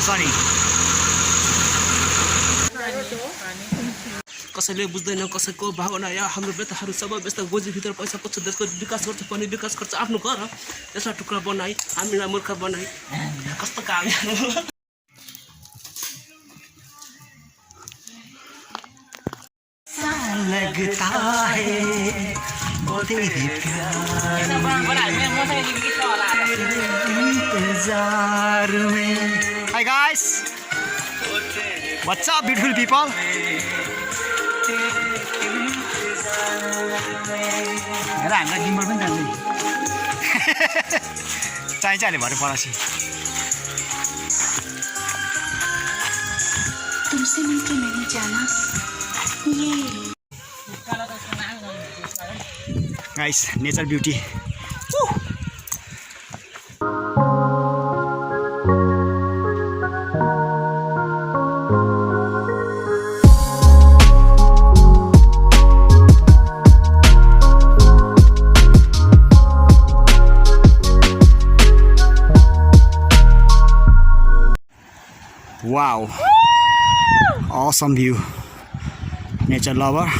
छ नि कसैले बुझ्दैन कसैको भावना या हाम्रो बेताहरू सबै व्यस्त गोजीभित्र पैसा पस्छ देशको विकास गर्छ पनि विकास गर्छ आफ्नो घर त्यसलाई टुक्रा बनाई हामीलाई मूर्ख बनाई कस्तो काम लगता है वो तेरी इंतजार में Hi guys, what's up beautiful people? हेर हामीलाई गिम्बल पनि जान्छ चाहिन्छ अहिले भरे परासी तुमसे मिलके मैंने जाना ये guys nature beauty Wow, awesome view, nature lover.